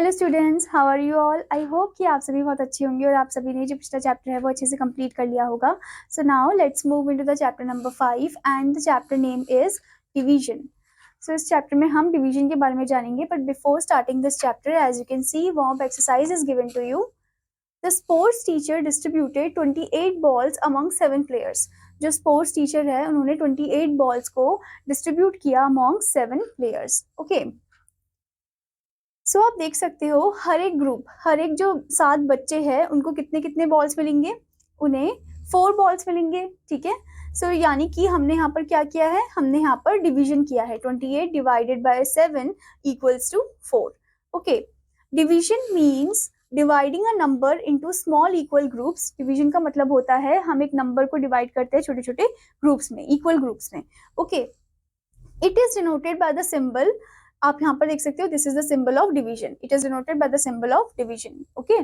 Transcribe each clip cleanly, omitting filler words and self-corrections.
Hello students, how are you all. I hope कि आप सभी बहुत अच्छे होंगे और आप सभी ने जो पिछला चैप्टर है वो अच्छे से कंप्लीट कर लिया होगा। So now let's move into the chapter number 5 and the chapter name is division. So इस चैप्टर में हम डिवीजन के बारे में जानेंगे, but before starting this chapter as you can see warm exercise is given to you. The sports teacher distributed 28 balls among 7 players. जो sports teacher है उन्होंने 28 बॉल्स को डिस्ट्रीब्यूट किया अमंग 7 प्लेयर्स। ओके, सो आप देख सकते हो हर एक ग्रुप, हर एक जो 7 बच्चे हैं उनको कितने कितने बॉल्स मिलेंगे, उन्हें 4 बॉल्स मिलेंगे। ठीक है, सो यानी कि हमने यहाँ पर क्या किया है, हमने यहाँ पर डिवीजन किया है। 28 divided by 7 equals to 4। Okay, division means dividing a number into small equal groups. Division का मतलब होता है हम एक नंबर को डिवाइड करते हैं छोटे छोटे ग्रुप्स में, इक्वल ग्रुप्स में। Okay, it is denoted by the symbol. आप यहाँ पर देख सकते हो, this is the symbol of division. It is denoted by the symbol of division. Okay,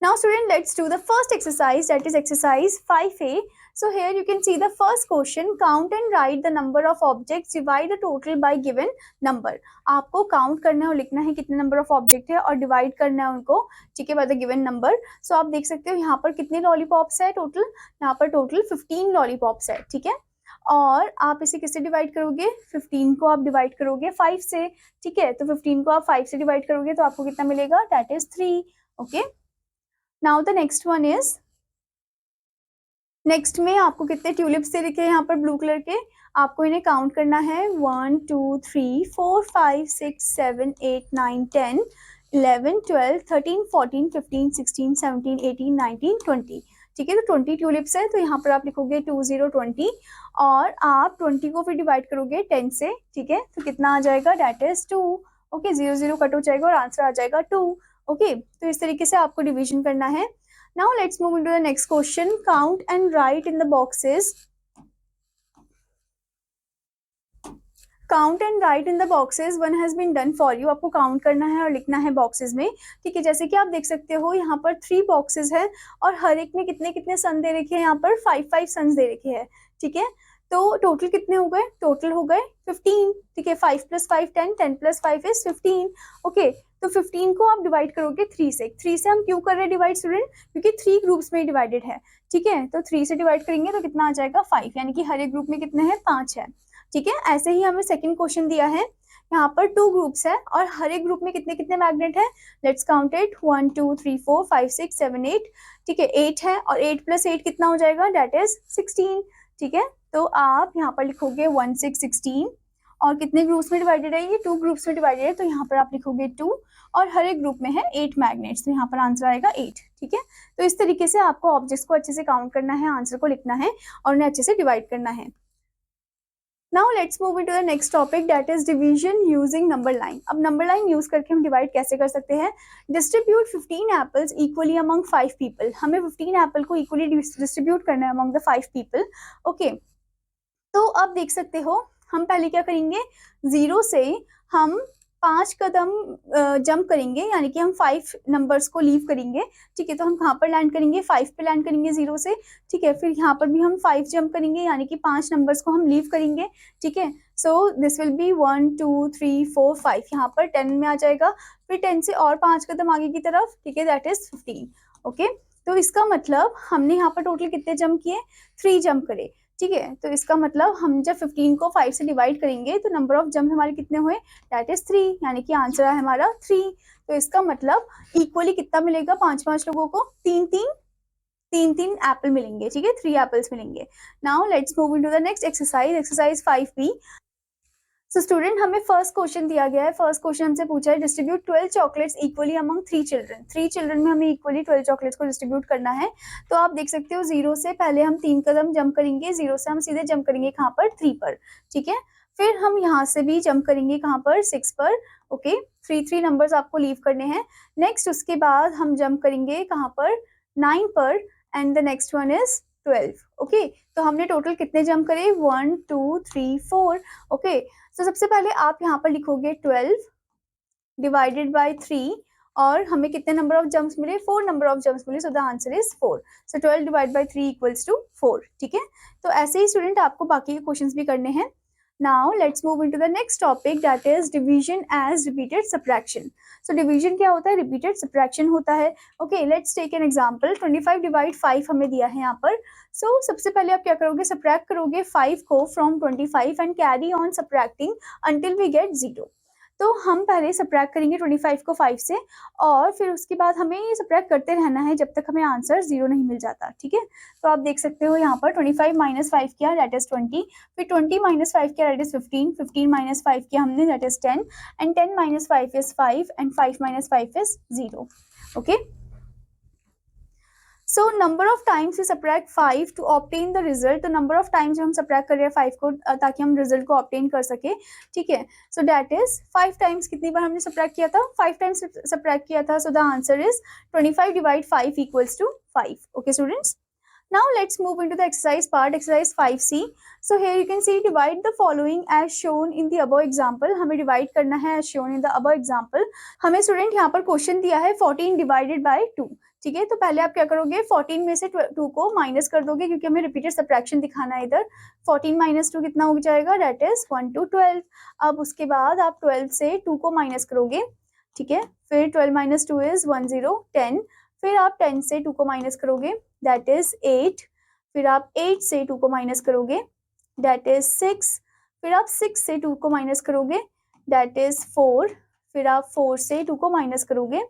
now student, let's do the first exercise, that is exercise 5a. So here you can see the first question, count and write the number of objects, divide the total by given number. आपको count करना है और लिखना है कितने number of object है और divide करना है उनको, ठीक है, बाय द गिवन नंबर। सो आप देख सकते हो यहाँ पर कितने लॉलीपॉप्स है टोटल, यहाँ पर टोटल 15 लॉलीपॉप्स है। ठीक है, और आप इसे किससे डिवाइड करोगे, 15 को आप डिवाइड करोगे 5 से। ठीक है, तो 15 को आप 5 से डिवाइड करोगे तो आपको कितना मिलेगा, that is 3। Okay, now the next one is, next में आपको कितने ट्यूलिप्स दे रखे हैं यहाँ पर ब्लू कलर के, आपको इन्हें काउंट करना है 1 2 3 4 5 6 7 8 9 10 11 12 13 14 15 16 17 18 19 20। ठीक है, तो 20 ट्यूलिप्स है, तो यहाँ पर आप लिखोगे 2 0 20 और आप 20 को फिर डिवाइड करोगे 10 से। ठीक है, तो कितना आ जाएगा, दैट इज 2। ओके, 0 0 कट हो जाएगा और आंसर आ जाएगा 2। ओके, तो इस तरीके से आपको डिवीजन करना है। Now let's move into the next question. Count and write in the boxes. Count and write in the boxes, one has been done for you. आपको काउंट करना है और लिखना है बॉक्सेस में। ठीक है, जैसे कि आप देख सकते हो यहाँ पर 3 बॉक्सेस है और हर एक में कितने कितने सन दे रखे हैं, यहाँ पर 5 सन्स दे रखे हैं। ठीक है, तो टोटल कितने हो गए, टोटल हो गए 15। ठीक है, 5 + 5 10, 10 + 5 इज 15। ओके, तो 15 को आप डिवाइड करोगे 3 से। 3 से हम क्यों कर रहे हैं डिवाइड स्टूडेंट, क्योंकि 3 ग्रुप्स में डिवाइडेड है। ठीक है, तो 3 से डिवाइड करेंगे तो कितना आ जाएगा 5, यानी कि हर एक ग्रुप में कितने हैं, 5 है। ठीक है, ऐसे ही हमें सेकंड क्वेश्चन दिया है, यहाँ पर 2 ग्रुप्स है और हर एक ग्रुप में कितने कितने मैग्नेट है, लेट्स काउंट इट 1 2 3 4 5 6 7 8। ठीक है, 8 है और 8 + 8 कितना हो जाएगा, दैट इज 16। ठीक है, तो आप यहाँ पर लिखोगे 1 6 16 और कितने ग्रुप्स में डिवाइडेड है, ये 2 ग्रुप्स में डिवाइडेड है, तो यहाँ पर आप लिखोगे 2 और हर एक ग्रुप में है 8 मैग्नेट्स, तो यहाँ पर आंसर आएगा 8। ठीक है, तो इस तरीके से आपको ऑब्जेक्ट्स को अच्छे से काउंट करना है, आंसर को लिखना है और उन्हें अच्छे से डिवाइड करना है। Now let's move into the next topic, that is division using number line. अब number line use करके हम divide कैसे कर सकते हैं, distribute 15 apples equally among 5 people. हमें 15 एप्पल को equally distribute करना है among the 5 people. Okay, तो अब देख सकते हो हम पहले क्या करेंगे, 0 से हम 5 कदम जंप करेंगे, यानी कि हम 5 नंबर्स को लीव करेंगे। ठीक है, तो हम कहाँ पर लैंड करेंगे, 5 पे लैंड करेंगे 0 से। ठीक है, फिर यहाँ पर भी हम 5 जंप करेंगे, यानी कि 5 नंबर्स को हम लीव करेंगे। ठीक है, सो दिस विल बी 1 2 3 4 5, यहाँ पर 10 में आ जाएगा, फिर 10 से और 5 कदम आगे की तरफ। ठीक है, दैट इज 15। ओके, तो इसका मतलब हमने यहाँ पर टोटल कितने जंप किए, 3 जंप करे। ठीक है, तो इसका मतलब हम जब 15 को 5 से डिवाइड करेंगे तो नंबर ऑफ जंप हमारे कितने हुए, दैट इज 3, यानी कि आंसर है हमारा 3। तो इसका मतलब इक्वली कितना मिलेगा, 5 लोगों को 3 एप्पल मिलेंगे। ठीक है, 3 एप्पल्स मिलेंगे। Now let's move into the next exercise, exercise 5b। So student, हमें फर्स्ट क्वेश्चन दिया गया है, फर्स्ट क्वेश्चन हमसे पूछा है distribute 12 chocolates equally among 3 children. 3 children में हमें इक्वली 12 चॉकलेट्स को डिस्ट्रीब्यूट करना है। तो आप देख सकते हो 0 से पहले हम 3 कदम जंप करेंगे, 0 से हम सीधे जंप करेंगे कहाँ पर, 3 पर। ठीक है, फिर हम यहाँ से भी जंप करेंगे कहाँ पर, 6 पर। ओके, 3 नंबर्स आपको लीव करने हैं। नेक्स्ट उसके बाद हम जंप करेंगे कहाँ पर, 9 पर, and the next one is 12। Okay, तो हमने टोटल कितने जंप करे, 1 2 3 4। ओके, तो सबसे पहले आप यहाँ पर लिखोगे 12 डिवाइडेड बाय 3 और हमें कितने नंबर ऑफ जंप्स मिले, 4 नंबर ऑफ जंप्स मिले, so the answer is 4। So 12 divide by 3 equals to 4। ठीक है, तो ऐसे ही स्टूडेंट आपको बाकी के क्वेश्चंस भी करने हैं। Now let's move into the next topic, that is division as repeated subtraction. So division क्या होता है? Repeated subtraction होता है. Okay, let's take an example. 25 divide 5 हमें दिया है यहाँ पर. So सबसे पहले आप क्या करोगे? Subtract करोगे 5 को from 25 and carry on subtracting until we get 0. तो हम पहले सब्ट्रैक्ट करेंगे 25 को 5 से और फिर उसके बाद हमें ये सब्ट्रैक्ट करते रहना है जब तक हमें आंसर 0 नहीं मिल जाता. ठीक है, तो आप देख सकते हो यहाँ पर 25 माइनस 5 किया, दैट इज 20. फिर 20 माइनस 5 किया, दैट इज 15. 15 माइनस 5 किया हमने, that is 10. And 10 minus 5 is 5 and 5 minus 5 is 0. Okay, so number of times we subtract 5 to obtain the result. तो नंबर ऑफ टाइम्स हम सब्ट्रैक्ट कर रहे हैं 5 को ताकि हम रिजल्ट को ऑब्टेन कर सके. ठीक है, सो दैट इज 5 टाइम्स. कितनी बार हमने सब्ट्रैक्ट किया था? 5 टाइम्स सब्ट्रैक्ट किया था. So the answer is 25 divide 5 equals to 5. Okay students, now let's move into the exercise part, exercise 5C. So here you can see divide the following as shown in the above example. हमें divide करना है as shown in the above example. हमें student यहाँ पर question दिया है 14 divided by 2. ठीक है, तो पहले आप क्या करोगे? 14 में से 2 को माइनस कर दोगे क्योंकि हमें रिपीटेड सब्ट्रैक्शन दिखाना है इधर. 14 माइनस 2 कितना हो जाएगा? That is 1 to 12. अब उसके बाद आप 12 से 2 को माइनस करोगे. ठीक है, फिर 12 माइनस 2 इज 10, 10. फिर आप 10 से 2 को माइनस करोगे, दैट इज 8. फिर आप 8 से 2 को माइनस करोगे, दैट इज 6. फिर आप 6 से 2 को माइनस करोगे, दैट इज 4. फिर आप 4 से 2 को माइनस करोगे,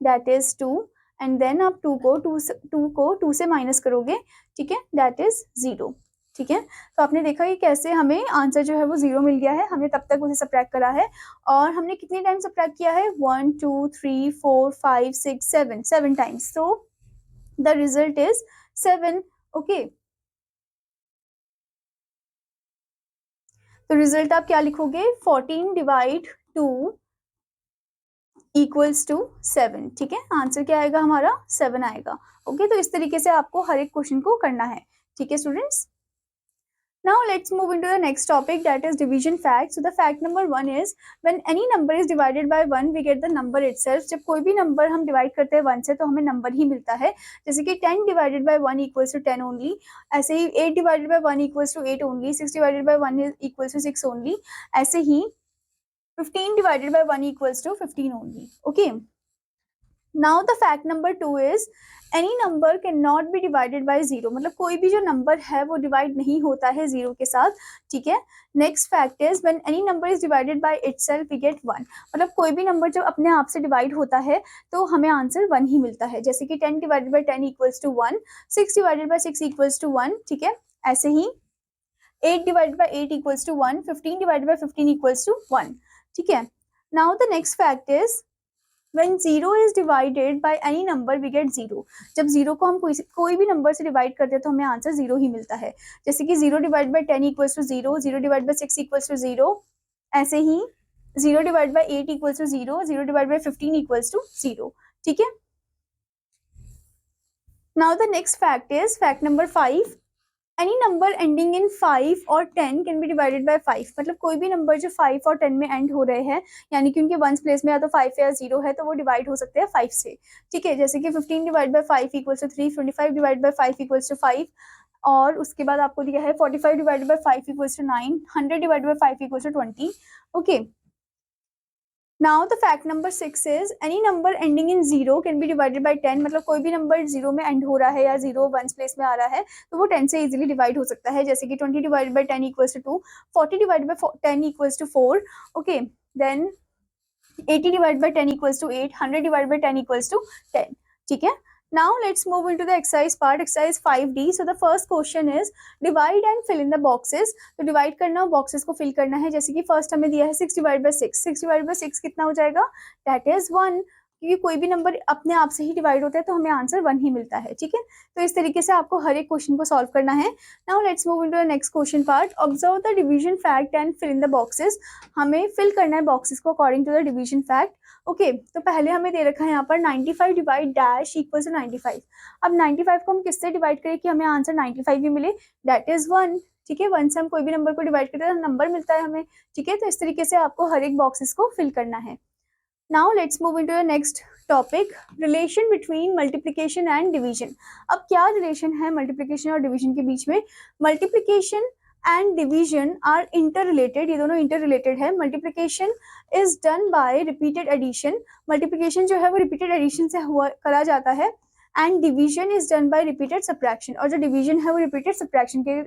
दैट इज 2. एंड देन आप 2 को 2 से माइनस करोगे. ठीक है, दैट इज 0. ठीक है, तो आपने देखा कि कैसे हमें आंसर जो है वो 0 मिल गया है. हमने तब तक उसे सब्ट्रैक्ट करा है और हमने कितने टाइम सब्ट्रैक्ट किया है? 1 2 3 4 5 6 7 times. So the result is 7. Okay, तो रिजल्ट आप क्या लिखोगे? 14 डिवाइड 2 इक्वल्स टू 7. ठीक है, आंसर क्या आएगा हमारा? 7 आएगा. ओके, तो इस तरीके से आपको हर एक क्वेश्चन को करना है. ठीक है students, now let's move into the next topic, that is division fact. So the fact number 1 is when any number is divided by 1 we get the number itself. जब कोई भी नंबर हम डिवाइड करते हैं 1 से तो हमें नंबर ही मिलता है. जैसे कि 10 divided by 1 equals to 10 only. ऐसे ही 8 divided by 1 equals to 8 only. 6 divided by 1 equals to 6 only. ऐसे ही 15 divided by 1 equals to 15 only. Okay, now the fact number 2 is any number cannot be divided by 0. मतलब कोई भी जो number है वो डिवाइड नहीं होता है 0 के साथ. ठीक है, next fact is when any number is divided by itself we get 1. मतलब कोई भी नंबर जब अपने आप से डिवाइड होता है तो हमें आंसर 1 ही मिलता है. जैसे कि 10 divided by 10 equals to 1. 6 divided by 6 equals to 1. ठीक है, ऐसे ही 8 divided by 8 equals to 1. 15 divided by 15 equals to 1. ठीक है, now the next fact is when 0 is divided by any number we get 0. जब 0 को हम कोई भी नंबर से डिवाइड करते हैं तो हमें आंसर 0 ही मिलता है. जैसे कि 0 divide by 10 equals to 0. 0 divide by 6 equals to 0. ऐसे ही 0 divide by 8 equals to 0. 0 divide by 15 equals to 0. ठीक है, now the next fact is fact number 5. Any number ending in 5 और 10 कैन बी डिवाइडेड बाय 5. मतलब कोई भी number जो 5 और 10 में एंड हो रहे हैं यानी कि उनके वंस प्लेस में या तो 5 या 0 है तो वो डिवाइड हो सकते हैं 5 से. ठीक है, जैसे कि 15 divide by 5 equals to 3. 25 divide by 5 equals to 5. और उसके बाद आपको दिया है 45 divide by 5 equals to 9. 100 divide by 5 equals to 20. Okay, now the fact number 6 is any number ending in 0 can be divided by 10. मतलब कोई भी नंबर 0 में एंड हो रहा है या 0 वंस प्लेस में आ रहा है तो वो 10 से इजीली डिवाइड हो सकता है. जैसे कि 20 divided by 10 equals to 2. 40 divided by 10 equals to 4. Okay, then 80 divided by 10 equals to 8. 100 divided by 10 equals to 10. ठीक है, now let's move into the exercise part, exercise 5D. so the first question is divide and fill in the boxes. तो divide करना, boxes को fill करना है. जैसे कि first हमें दिया है 6 डिवाइड बाय 6. 6 डिवाइड बाय 6 कितना हो जाएगा? That is 1. क्योंकि कोई भी नंबर अपने आप से ही डिवाइड होता है तो हमें आंसर 1 ही मिलता है. ठीक है, तो इस तरीके से आपको हर एक क्वेश्चन को सॉल्व करना है. Now let's move into the next question part. Observe the division fact and fill in the boxes. हमें फिल करना है बॉक्सेस को according to the division fact. Okay, तो पहले हमें दे रखा है यहाँ पर 95 डिवाइड डैश इक्वल टू 95. अब 95 को हम किससे डिवाइड करें कि हमें आंसर 95 ही मिले? That is 1. ठीक है, 1 से हम कोई भी नंबर को डिवाइड करते हैं तो नंबर मिलता है हमें. ठीक है, तो इस तरीके से आपको हर एक बॉक्सेस को फिल करना है. Now let's move into the next topic, relation between multiplication and division. अब क्या रिलेशन है मल्टीप्लिकेशन और डिवीजन के बीच में? Multiplication and division are interrelated, ये दोनों इंटर रिलेटेड है. Multiplication is done by repeated addition, multiplication जो है वो रिपीटेड एडिशन से हुआ करा जाता है. And division is done by repeated subtraction, और जो डिवीजन है वो रिपीटेड सब्ट्रैक्शन के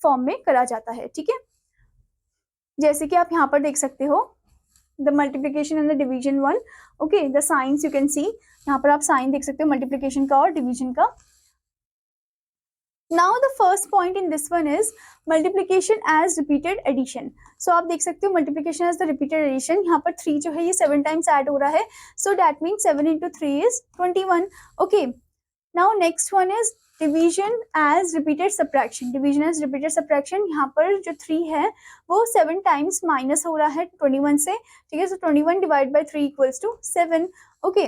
फॉर्म में करा जाता है. ठीक है, जैसे कि आप यहाँ पर देख सकते हो the multiplication and the division one. Okay, the science you can सी, यहाँ पर आप साइन देख सकते हो मल्टीप्लीकेशन का और डिवीजन का. Now the first point in this one is multiplication as repeated addition. So आप देख सकते हो multiplication as the repeated addition, यहाँ पर 3 जो है ये 7 times add हो रहा है. So that means 7 into 3 is 21. Okay. Now next one is division as repeated subtraction. Division as repeated subtraction, यहाँ पर जो 3 है वो 7 times minus हो रहा है 21 से. ठीक है, so 21 divided by 3 equals to 7. Okay.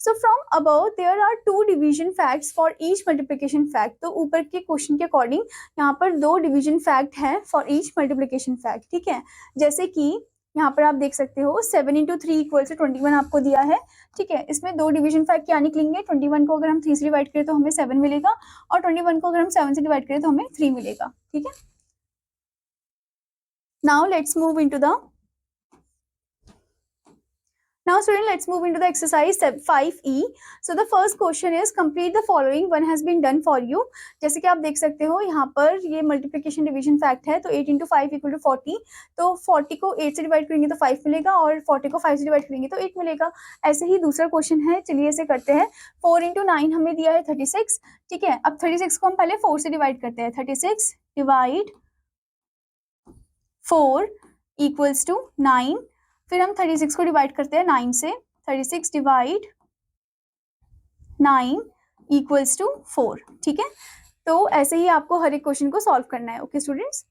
So from above there are 2 division facts for each multiplication fact. तो ऊपर के क्वेश्चन के अकॉर्डिंग यहाँ पर 2 डिवीजन फैक्ट है फॉर ईच मल्टीप्लिकेशन फैक्ट. ठीक है, जैसे कि यहाँ पर आप देख सकते हो 7 into 3 equals to 21 आपको दिया है. ठीक है, इसमें 2 डिवीजन फैक्ट क्या निकलेंगे, 21 को अगर हम 3 से डिवाइड करें तो हमें 7 मिलेगा, और 21 को अगर हम 7 से डिवाइड करें तो हमें 3 मिलेगा. ठीक है, now let's move into the Now student, let's move into the exercise 5E. So the first question is complete the following, one has been done for you. जैसे कि आप देख सकते हो यहाँ पर ये मल्टीप्लिकेशन डिवीजन फैक्ट है, तो 8 into 5 equal to 40. तो 40 को 8 से डिवाइड करेंगे तो 5 मिलेगा, और 40 को 5 से डिवाइड करेंगे तो 8 मिलेगा. ऐसे ही दूसरा क्वेश्चन है, चलिए इसे करते हैं. 4 into 9 हमें दिया है 36. ठीक है, अब 36 को हम पहले 4 से डिवाइड करते हैं. 36 डिवाइड 4 इक्वल्स टू 9. फिर हम 36 को डिवाइड करते हैं 9 से. 36 डिवाइड 9 इक्वल्स टू 4. ठीक है, तो ऐसे ही आपको हर एक क्वेश्चन को सॉल्व करना है. Okay students,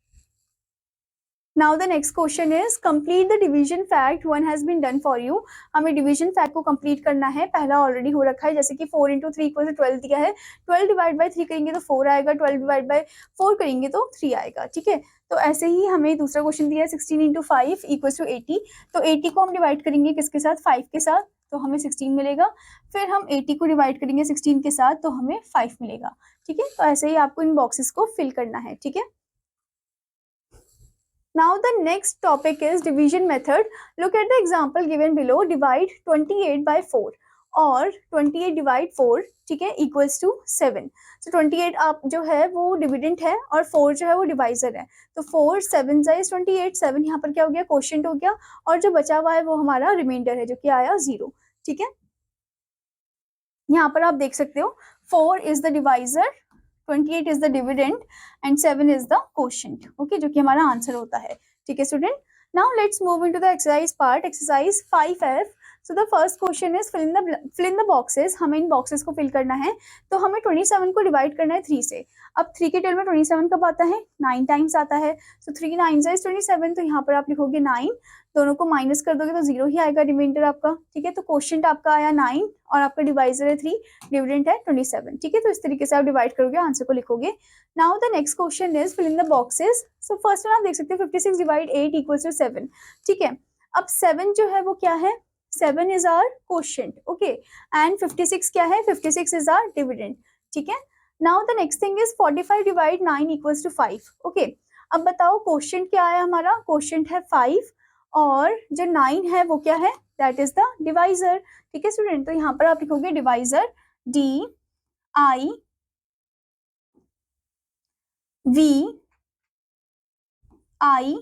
now the next question is complete the division fact, one has been done for you. हमें डिवीजन फैक्ट को कंप्लीट करना है, पहला ऑलरेडी हो रखा है. जैसे कि 4 into 3 इक्वल टू 12 दिया है, 12 डिवाइड बाय 3 करेंगे तो 4 आएगा, 12 डिवाइड बाय 4 करेंगे तो 3 आएगा. ठीक है, तो ऐसे ही हमें दूसरा क्वेश्चन दिया है 16 into 5 इक्वल टू 80. तो 80 को हम डिवाइड करेंगे किसके साथ, 5 के साथ, तो हमें 16 मिलेगा. फिर हम 80 को डिवाइड करेंगे 16 के साथ, तो हमें 5 मिलेगा. ठीक है, तो ऐसे ही आपको इन बॉक्सेस को फिल करना है. ठीक है, now the next topic is division method. Look at the example given below. Divide 28 by 4 और 28 डिवाइड 4. ठीक है, इक्वल्स टू 7. तो 28 आप जो है वो डिविडेंट है, और 4 जो है वो डिवाइजर है. तो 4 7 जाइज 28, 7 यहाँ पर क्या हो गया, क्वोशिएंट हो गया, और जो बचा हुआ है वो हमारा रिमाइंडर है जो कि आया 0. ठीक है, यहाँ पर आप देख सकते हो 4 is the divisor, 28 is the dividend and 7 is the quotient. Okay, जो कि हमारा आंसर होता है. ठीक है student, now let's move into the exercise part, exercise 5F. So the first question is fill in the boxes. हमें इन boxes को फिल करना है, तो हमें 27 को डिवाइड करना है 3 से. अब 3 के टेल में 27 कब आता है, 9 टाइम्स आता है. सो 3 9 इज 27. तो यहाँ पर आप लिखोगे 9, दोनों को माइनस कर दोगे तो 0 ही आएगा रिमाइंडर आपका. ठीक है, तो क्वोशिएंट आपका आया 9 और आपका डिवाइजर है 3, डिविडेंड है 27. ठीक है, तो इस तरीके से आप डिवाइड करोगे, आंसर को लिखोगे. Now the next question is fill in the boxes. So first one आप देख सकते हो 56 डिवाइड 8 इक्वल्स टू 7. ठीक है, अब 7 जो है वो क्या है, 7 is our quotient. Okay, and 56 क्या है, 56 is our dividend. ठीक है, now the next thing is 45 divide 9 equals to 5. Okay, अब बताओ quotient क्या है हमारा, quotient है 5 और जो 9 है वो क्या है, that is the divisor. ठीक है स्टूडेंट, तो यहाँ पर आप लिखोगे divisor D I V I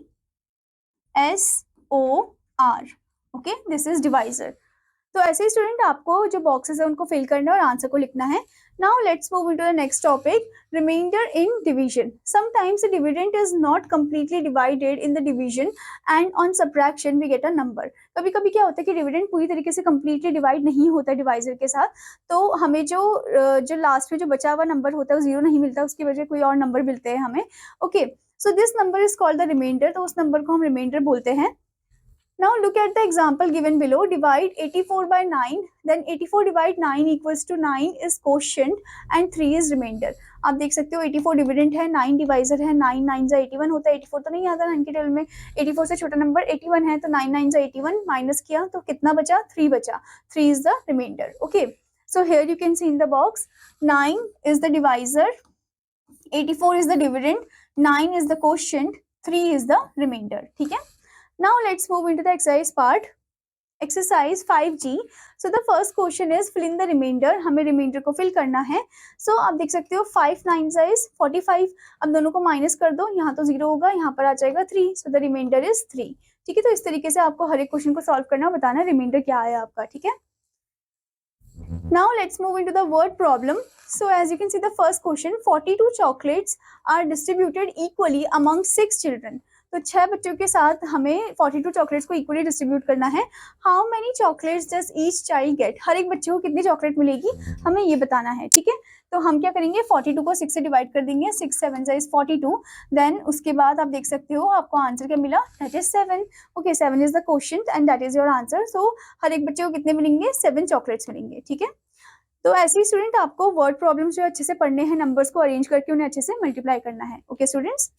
S O R. Okay, this is divisor. तो ऐसे ही स्टूडेंट आपको जो बॉक्सेस है उनको फिल करना है और आंसर को लिखना है. Now let's move into the next topic, reminder in division. Sometimes the dividend is not completely divided in the division and on subtraction we get a number. कभी कभी क्या होता है कि डिविडेंड पूरी तरीके से कंप्लीटली डिवाइड नहीं होता डिवाइजर के साथ, तो हमें जो लास्ट में जो बचा हुआ नंबर होता है वो 0 नहीं मिलता, उसकी वजह कोई और नंबर मिलते हैं हमें. Okay, so this number is called the reminder. तो उस नंबर को हम रिमाइंडर बोलते हैं. Now look at the example given below. Divide 84 by 9. Then 84 divide 9 equals to 9 is quotient and 3 is remainder. आप देख सकते हो 84 डिविडेंड है, 9 डिवाइजर है, 9 9 जा 81 होता है. 84 तो नहीं आता 9 के टेबल में, 84 से छोटा नंबर 81 है, तो 9 9 जा 81 माइनस किया तो कितना बचा, 3 बचा. 3 is the remainder. Okay, so here you can see in the box 9 is the divisor, 84 is the dividend, 9 is the quotient, 3 is the remainder. ठीक है. Now let's move into the exercise part. Exercise 5G. So the first question is fill in the remainder. हमें remainder को fill करना है. So आप देख सकते हो 5 9 is 45. अब दोनों को माइनस कर दो, यहाँ तो 0 होगा, यहाँ पर आ जाएगा 3. So the remainder is 3. ठीक है. तो इस तरीके से आपको हर एक क्वेश्चन को सॉल्व करना, बताना रिमाइंडर क्या है आपका. ठीक है. Now let's move into the word problem. So as you can see the first question, 42 chocolates are distributed equally among 6 children. तो 6 बच्चों के साथ हमें 42 चॉकलेट्स को इक्वली डिस्ट्रीब्यूट करना है. How many chocolates does each child get? हर एक बच्चे को कितनी चॉकलेट मिलेगी हमें ये बताना है. ठीक है. तो हम क्या करेंगे, 42 को 6 से डिवाइड कर देंगे. 6 7 इज 42. देन उसके बाद आप देख सकते हो आपको आंसर क्या मिला, that is 7. Okay, 7 is the question and that is your answer. So हर एक बच्चे को कितने मिलेंगे, 7 चॉकलेट्स मिलेंगे. ठीक है. तो ऐसे ही स्टूडेंट आपको वर्ड प्रॉब्लम्स जो अच्छे से पढ़ने हैं, नंबर्स को अरेंज करके उन्हें अच्छे से मल्टीप्लाई करना है. Okay students,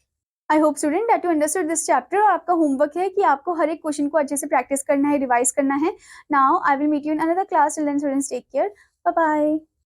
I hope student that you understood this chapter. और आपका होमवर्क है कि आपको हर एक क्वेश्चन को अच्छे से प्रैक्टिस करना है, रिवाइज करना है. Now I will meet you in another class. Till then students take care. Bye bye.